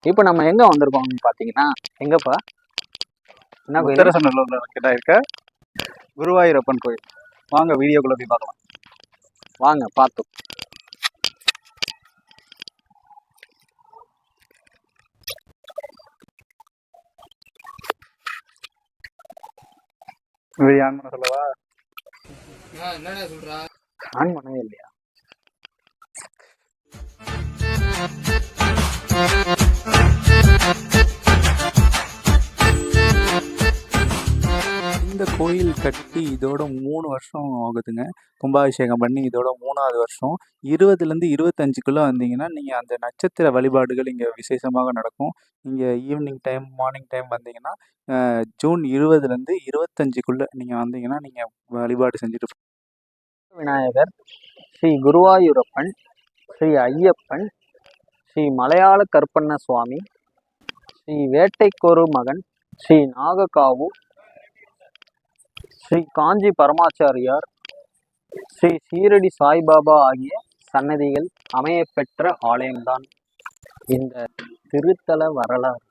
இப்போ நம்ம எங்க வந்திருக்கோம்னு பாத்தீங்கன்னா, எங்கப்பா என்ன கோயில்? உத்தரசநல்லூர்ல கிட்ட இருக்க குருவாயூரப்பன் கோயில். வாங்க வீடியோக்குள்ள போய் பார்க்கலாம். வாங்க பார்த்தோம். வீடியோ ஆன் பண்ண சொல்லவா? என்னடா சொல்றா? ஆன் பண்ணவே இல்லையா? இந்த கோயில் கட்டி இதோட 3 வருஷம் ஆகுதுங்க. கும்பாபிஷேகம் பண்ணி இதோட 3வது வருஷம். 20லேருந்து 25க்குள்ள வந்தீங்கன்னா, நீங்க அந்த நட்சத்திர வழிபாடுகள் இங்க விசேஷமாக நடக்கும். இங்க ஈவினிங் டைம், மார்னிங் டைம் வந்தீங்கன்னா, ஜூன் 20லேருந்து 25க்குள்ள நீங்க வந்தீங்கன்னா, நீங்க வழிபாடு செஞ்சுட்டு விநாயகர், ஸ்ரீ குருவாயூரப்பன், ஸ்ரீ ஐயப்பன், ஸ்ரீ மலையாள கருப்பண்ண சுவாமி, ஸ்ரீ வேட்டைக்கொரு மகன், ஸ்ரீ நாககாவு, ஸ்ரீ காஞ்சி பரமாச்சாரியார், ஸ்ரீ சீரடி சாய்பாபா ஆகிய சன்னதிகள் அமையப்பெற்ற ஆலயம்தான் இந்த திருத்தல வரலாறு.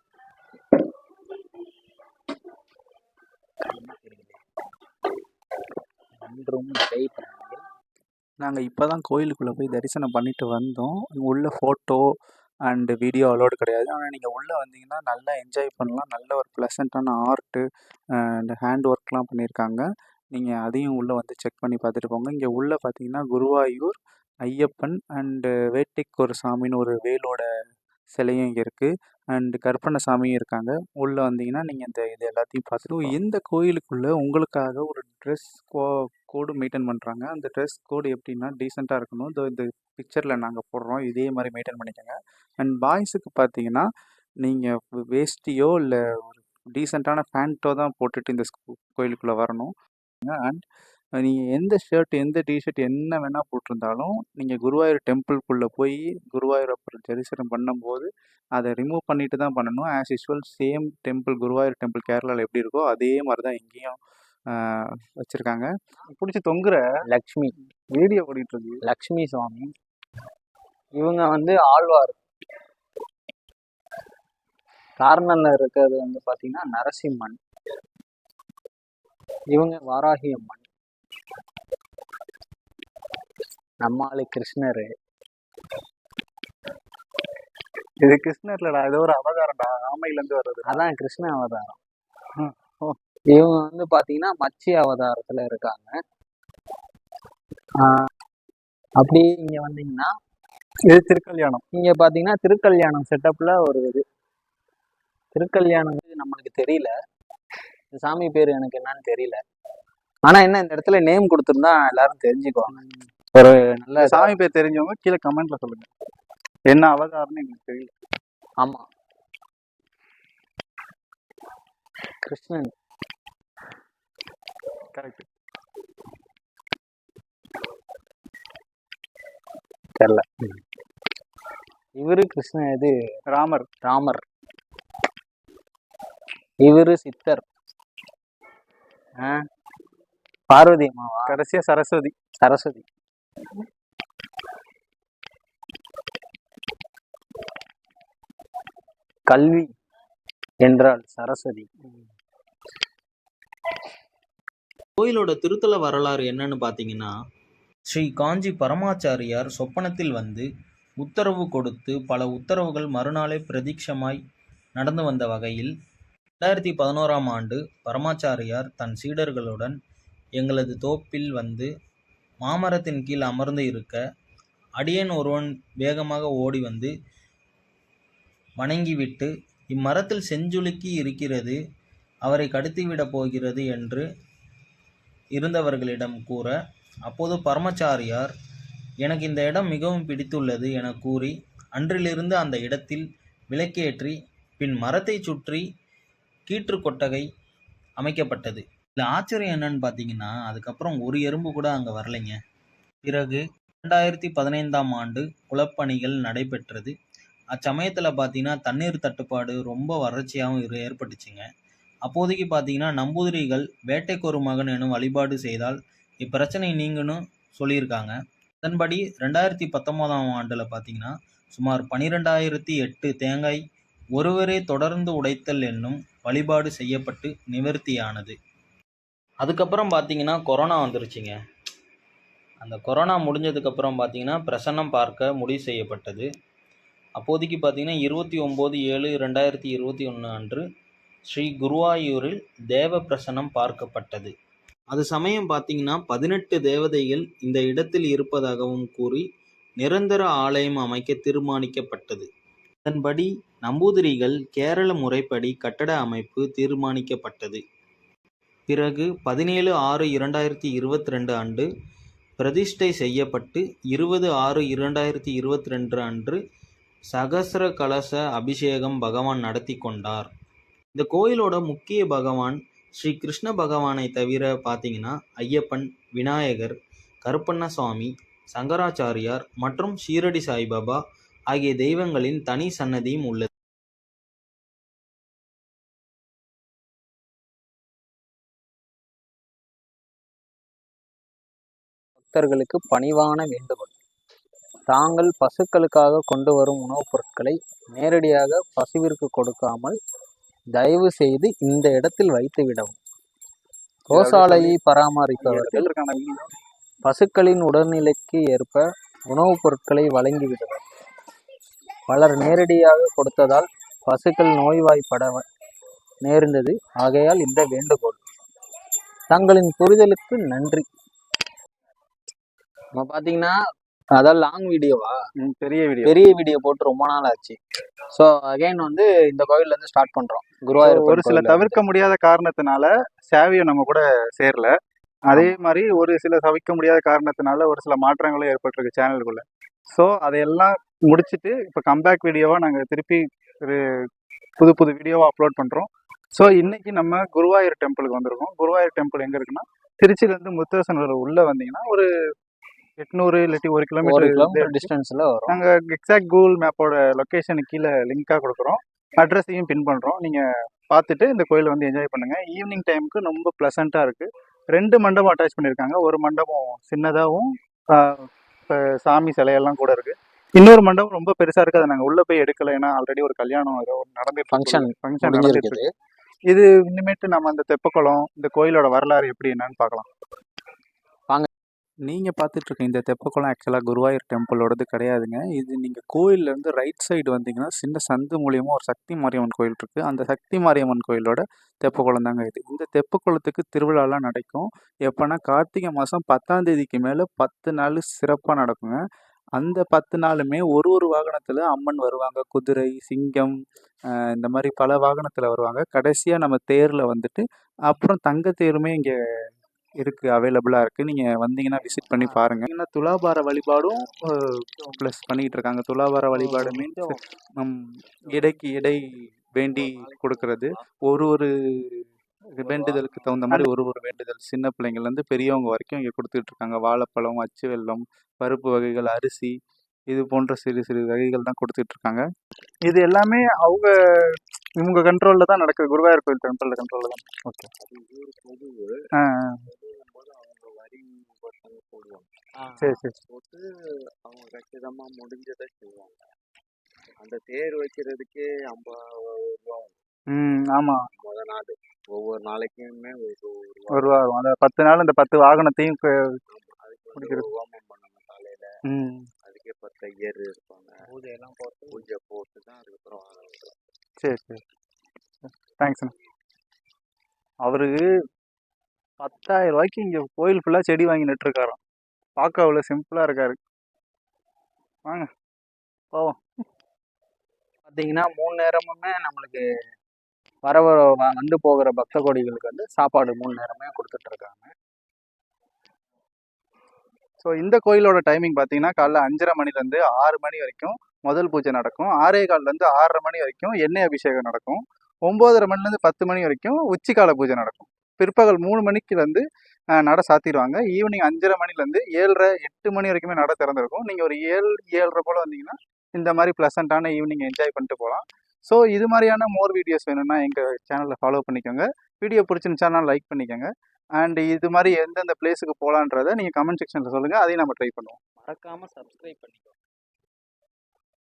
நாங்கள் இப்போ தான் கோயிலுக்குள்ளே போய் தரிசனம் பண்ணிட்டு வந்தோம். உள்ள ஃபோட்டோ அண்டு வீடியோ அலோடு கிடையாது. ஆனால் நீங்கள் உள்ளே வந்தீங்கன்னா நல்லா என்ஜாய் பண்ணலாம். நல்ல ஒரு ப்ளசண்ட்டான ஆர்ட்டு அண்ட் ஹேண்ட் ஒர்க்லாம் பண்ணியிருக்காங்க. நீங்கள் அதையும் உள்ளே வந்து செக் பண்ணி பார்த்துட்டு போங்க. இங்கே உள்ளே பார்த்தீங்கன்னா குருவாயூர், ஐயப்பன் அண்டு வேட்டைக்கொரு சாமின்னு ஒரு வேலோட சிலையும் இங்கே இருக்குது. அண்டு கருப்பண்ணசாமியும் இருக்காங்க. உள்ளே வந்தீங்கன்னா நீங்கள் இது எல்லாத்தையும் பார்த்துட்டு இந்த கோயிலுக்குள்ளே உங்களுக்காக ஒரு ட்ரெஸ் கோடு மெயின்டைன் பண்ணுறாங்க. அந்த ட்ரெஸ் கோடு எப்படின்னா டீசெண்டாக இருக்கணும். இந்த பிக்சரில் நாங்கள் போடுறோம். இதே மாதிரி மெயின்டைன் பண்ணிக்கோங்க. அண்ட் பாய்ஸுக்கு பார்த்தீங்கன்னா நீங்கள் வேஷ்டியோ இல்லை ஒரு டீசெண்டான பேண்ட்டோ தான் போட்டுட்டு இந்த கோயிலுக்குள்ளே வரணும். அண்ட் நீங்கள் எந்த ஷர்ட், எந்த டிஷர்ட் என்ன வேணால் போட்டிருந்தாலும் நீங்கள் குருவாயூர் டெம்பிள்குள்ளே போய் குருவாயூரப்பர் தரிசனம் பண்ணும்போது அதை ரிமூவ் பண்ணிட்டு தான் பண்ணணும். As usual same temple, Guruvayur temple கேரளாவில் எப்படி இருக்கோ அதே மாதிரி தான் இங்கேயும் வச்சுருக்காங்க. பிடிச்சி தொங்குற லக்ஷ்மி வீடியோ ஓடிட்டு இருக்கு. லக்ஷ்மி சுவாமி இவங்க வந்து ஆழ்வார். கார்னர்ல இருக்கிறது வந்து பாத்தீங்கன்னா நரசிம்மன், இவங்க வாராகி அம்மன், நம்மாளு கிருஷ்ணரு. இது கிருஷ்ணர்லடா, ஏதோ ஒரு அவதாரம்டா, ஆமையிலேருந்து வர்றது. அதான் கிருஷ்ண அவதாரம். இவங்க வந்து பாத்தீங்கன்னா மச்சி அவதாரத்துல இருக்காங்க. அப்படி இங்க வந்தீங்கன்னா இது திருக்கல்யாணம். இங்க பாத்தீங்கன்னா திருக்கல்யாணம் செட்டப்ல ஒரு இது திருக்கல்யாணம் நம்மளுக்கு தெரியல. இந்த சாமி பேர் எனக்கு என்னன்னு தெரியல. ஆனா என்ன இந்த இடத்துல நேம் கொடுத்துருந்தா எல்லாரும் தெரிஞ்சுக்குவாங்க. ஒரு நல்ல சாமி பேர் தெரிஞ்சவங்க கீழே கமெண்ட்ல சொல்லுங்க. என்ன அவதாரம்னு எனக்கு தெரியல. ஆமா, கிருஷ்ணன் கரெக்ட் தெரியல. இவரு கிருஷ்ணன், இது ராமர். ராமர். இவரு சித்தர். பார்வதி அம்மாவா? கடைசியா சரஸ்வதி. சரஸ்வதி. கல்வி என்றால் சரஸ்வதி. கோயிலோட திருத்தல வரலாறு என்னன்னு பார்த்தீங்கன்னா, ஸ்ரீ காஞ்சி பரமாச்சாரியார் சொப்பனத்தில் வந்து உத்தரவு கொடுத்து பல உத்தரவுகள் மறுநாளே பிரதீட்சமாய் நடந்து வந்த வகையில் 2011ஆம் ஆண்டு பரமாச்சாரியார் தன் சீடர்களுடன் எங்களது தோப்பில் வந்து மாமரத்தின் கீழ் அமர்ந்து இருக்க, அடியேன் ஒருவன் வேகமாக ஓடி வந்து வணங்கிவிட்டு, இம்மரத்தில் செஞ்சுலுக்கி இருக்கிறது, அவரை கடத்திவிடப் போகிறது என்று இருந்தவர்களிடம் கூற, அப்போது பரமாச்சாரியார் எனக்கு இந்த இடம் மிகவும் பிடித்துள்ளது என கூறி அன்றிலிருந்து அந்த இடத்தில் விளக்கேற்றி பின் மரத்தை சுற்றி கீற்று கொட்டகை அமைக்கப்பட்டது. இதில் ஆச்சரியம் என்னன்னு பார்த்தீங்கன்னா, அதுக்கப்புறம் ஒரு எறும்பு கூட அங்கே வரலைங்க. பிறகு 2015ஆம் ஆண்டு குளப்பணிகள் நடைபெற்றது. அச்சமயத்தில் பார்த்தீங்கன்னா தண்ணீர் தட்டுப்பாடு ரொம்ப வறட்சியாகவும் ஏற்பட்டுச்சுங்க. அப்போதைக்கு பார்த்தீங்கன்னா நம்பூதிரிகள் வேட்டைக்கொரு மகன் எனும் வழிபாடு செய்தால் இப்பிரச்சனை நீங்குன்னு சொல்லியிருக்காங்க. அதன்படி 2019ஆம் ஆண்டில் பார்த்தீங்கன்னா சுமார் 12,008 தேங்காய் ஒருவரே தொடர்ந்து உடைத்தல் என்னும் வழிபாடு செய்யப்பட்டு நிவர்த்தியானது. அதுக்கப்புறம் பார்த்தீங்கன்னா கொரோனா வந்துருச்சுங்க. அந்த கொரோனா முடிஞ்சதுக்கப்புறம் பார்த்தீங்கன்னா பிரசன்னம் பார்க்க முடிவு செய்யப்பட்டது. அப்போதைக்கு பார்த்தீங்கன்னா 29/7/2021 அன்று ஸ்ரீ குருவாயூரில் தேவ பிரசன்னம் பார்க்கப்பட்டது. அது சமயம் பார்த்தீங்கன்னா 18 தேவதைகள் இந்த இடத்தில் இருப்பதாகவும் கூறி நிரந்தர ஆலயம் அமைக்க தீர்மானிக்கப்பட்டது. அதன்படி நம்பூதிரிகள் கேரள முறைப்படி கட்டட அமைப்பு தீர்மானிக்கப்பட்டது. பிறகு 17/6/2022 அன்று பிரதிஷ்டை செய்யப்பட்டு 20/6/2022 அன்று சகஸ்ர கலச அபிஷேகம் பகவான் நடத்தி கொண்டார். இந்த கோயிலோட முக்கிய பகவான் ஸ்ரீ கிருஷ்ண பகவானை தவிர பார்த்தீங்கன்னா ஐயப்பன், விநாயகர், கருப்பண்ணசுவாமி, சங்கராச்சாரியார் மற்றும் ஷீரடி சாய்பாபா ஆகிய தெய்வங்களின் தனி சன்னதியும் உள்ளது. பக்தர்களுக்கு பணிவான வேண்டுகோள். தாங்கள் பசுக்களுக்காக கொண்டு வரும் உணவுப் பொருட்களை நேரடியாக பசுவிற்கு கொடுக்காமல் தயவு செய்து இந்த இடத்தில் வைத்து விடவும். கோசாலையை பராமரிப்பவர்கள் பசுக்களின் உடல்நிலைக்கு ஏற்ப உணவுப் பொருட்களை வழங்கிவிடுவர். பலர் நேரடியாக கொடுத்ததால் பசுக்கள் நோய்வாய்ப்பட நேர்ந்தது. ஆகையால் இந்த வேண்டுகோள். தங்களின் புரிதலுக்கு நன்றி. நம்ம பார்த்தீங்கன்னா அதான் லாங் வீடியோவா, பெரிய வீடியோ போட்டு ரொம்ப நாள் ஆச்சு. ஸோ அகைன் வந்து இந்த கோவில்ல இருந்து ஸ்டார்ட் பண்றோம். குருவாயூர் ஒரு சில தவிர்க்க முடியாத காரணத்தினால சேவையும் நம்ம கூட சேரல. அதே மாதிரி ஒரு சில தவிர்க்க முடியாத காரணத்தினால ஒரு சில மாற்றங்களும் ஏற்பட்டிருக்கு சேனலுக்குள்ள. ஸோ அதையெல்லாம் முடிச்சுட்டு இப்போ கம்பேக் வீடியோவாக நாங்கள் திருப்பி ஒரு புது வீடியோவாக அப்லோட் பண்ணுறோம். ஸோ இன்னைக்கு நம்ம குருவாயூர் டெம்பிளுக்கு வந்திருக்கோம். குருவாயூர் டெம்பிள் எங்கே இருக்குன்னா திருச்சியிலேருந்து முத்தரசனூர் உள்ளே வந்தீங்கன்னா ஒரு 800 இல்லாட்டி 1 கிலோமீட்டர் டிஸ்டன்ஸ்ல வரும். நாங்கள் எக்ஸாக்ட் கூகுள் மேப்போட லொக்கேஷனுக்கு கீழே லிங்காக கொடுக்குறோம். அட்ரஸையும் பின் பண்ணுறோம். நீங்கள் பார்த்துட்டு இந்த கோயிலை வந்து என்ஜாய் பண்ணுங்கள். ஈவினிங் டைமுக்கு ரொம்ப ப்ளசண்ட்டாக இருக்குது. 2 மண்டபம் அட்டாச் பண்ணியிருக்காங்க. ஒரு மண்டபம் சின்னதாகவும் சாமி சிலையெல்லாம் கூட இருக்குது. இன்னொரு மண்டபம் ரொம்ப பெருசாக இருக்குது. அதை நாங்கள் உள்ளே போய் எடுக்கலை. ஏன்னா ஆல்ரெடி ஒரு கல்யாணம் ஏதோ ஃபங்க்ஷன் நடந்துட்டு. இது இனிமேட்டு நம்ம அந்த தெப்பக்குளம் இந்த கோயிலோட வரலாறு எப்படி என்னன்னு பார்க்கலாம். நீங்கள் பார்த்துட்ருக்க இந்த தெப்பக்குளம் ஆக்சுவலாக குருவாயூர் டெம்பிளோடது கிடையாதுங்க. இது நீங்கள் கோயிலேருந்து ரைட் சைடு வந்தீங்கன்னா சின்ன சந்து மூலியமாக ஒரு சக்தி மாரியம்மன் கோயில் இருக்குது. அந்த சக்தி மாரியம்மன் கோயிலோட தெப்பக்குளம் தாங்க இது. இந்த தெப்பக்குளத்துக்கு திருவிழாலாம் நடக்கும். எப்போனா கார்த்திகை மாதம் 10ஆம் தேதிக்கு மேலே 10 நாள் சிறப்பாக நடக்குங்க. அந்த 10 நாளுமே ஒரு வாகனத்தில் அம்மன் வருவாங்க. குதிரை, சிங்கம், இந்த மாதிரி பல வாகனத்தில் வருவாங்க. கடைசியாக நம்ம தேரில் வந்துட்டு அப்புறம் தங்க தேருமே இங்கே இருக்குது, அவைலபிளாக இருக்குது. நீங்கள் வந்தீங்கன்னா விசிட் பண்ணி பாருங்கள். ஏன்னா துலாபார வழிபாடும் ப்ளஸ் பண்ணிக்கிட்டு இருக்காங்க. துலாபார வழிபாடு மீன்ஸ் இடைக்கு இடை வேண்டி கொடுக்கறது. ஒரு வேண்டுதலுக்கு தகுந்த மாதிரி ஒரு வேண்டுதல் சின்ன பிள்ளைங்கள்லேருந்து பெரியவங்க வரைக்கும் இங்கே கொடுத்துட்டு இருக்காங்க. வாழைப்பழம், அச்சு வெல்லம், பருப்பு வகைகள், அரிசி, இது போன்ற சிறு வகைகள் தான் கொடுத்துட்டு இருக்காங்க. இது எல்லாமே இவங்க கண்ட்ரோலில் தான் நடக்குது. குருவாயூர் கோயில் டெம்பிள் கண்ட்ரோலில் தான். ஓகே. சரி போட்டு அவங்க கச்சிதமா முடிஞ்சதை செய்வாங்க. அந்த தேர் வைக்கிறதுக்கே 50 ரூபா. ஆமா. முத நாள் ஒவ்வொரு நாளைக்குமே ஒரு ரூபா வரும். அந்த 10 நாள் இந்த 10 வாகனத்தையும் அதுக்கு ஹோமம் பண்ணணும் காலையில. அதுக்கே 10 ஐயர் இருப்பாங்க. பூஜை போட்டு தான் அதுக்கப்புறம் வாகனம். சரி தேங்க்ஸ்ண்ணா. அவரு 10,000 ரூபாய்க்கு இங்கே கோயில் ஃபுல்லாக செடி வாங்கி நட்டுருக்காராம். பார்க்க அவ்வளோ சிம்பிளாக இருக்காரு. வாங்க போவோம். பார்த்தீங்கன்னா 3 நேரமுமே நம்மளுக்கு வந்து போகிற பக்த கோடிகளுக்கு வந்து சாப்பாடு 3 நேரமே கொடுத்துட்டு இருக்காங்க. ஸோ இந்த கோயிலோட டைமிங் பார்த்தீங்கன்னா காலைல 5:30 மணிலேருந்து 6 மணி வரைக்கும் முதல் பூஜை நடக்கும். 6:15லேருந்து 6:30 மணி வரைக்கும் எண்ணெய் அபிஷேகம் நடக்கும். 9:30 மணிலேருந்து 10 மணி வரைக்கும் உச்சிக்கால பூஜை நடக்கும். பிற்பகல் 3 மணிக்கு வந்து நடை சாத்திடுவாங்க. ஈவினிங் 5:30 மணிலேருந்து 7:30 8 மணி வரைக்குமே நடை திறந்திருக்கும். நீங்கள் ஒரு 7:30 போல் வந்தீங்கன்னா இந்த மாதிரி ப்ளசண்ட்டான ஈவினிங் என்ஜாய் பண்ணிட்டு போகலாம். ஸோ இது மாதிரியான மோர் வீடியோஸ் வேணும்னா எங்கள் சேனலில் ஃபாலோ பண்ணிக்கோங்க. வீடியோ பிடிச்சிருந்துச்சானா லைக் பண்ணிக்கோங்க. அண்ட் இது மாதிரி எந்தெந்த பிளேஸுக்கு போகலான்றதை நீங்கள் கமெண்ட் செக்ஷனில் சொல்லுங்கள். அதையும் நம்ம ட்ரை பண்ணுவோம். மறக்காமல் சப்ஸ்கிரைப் பண்ணிக்கோங்க.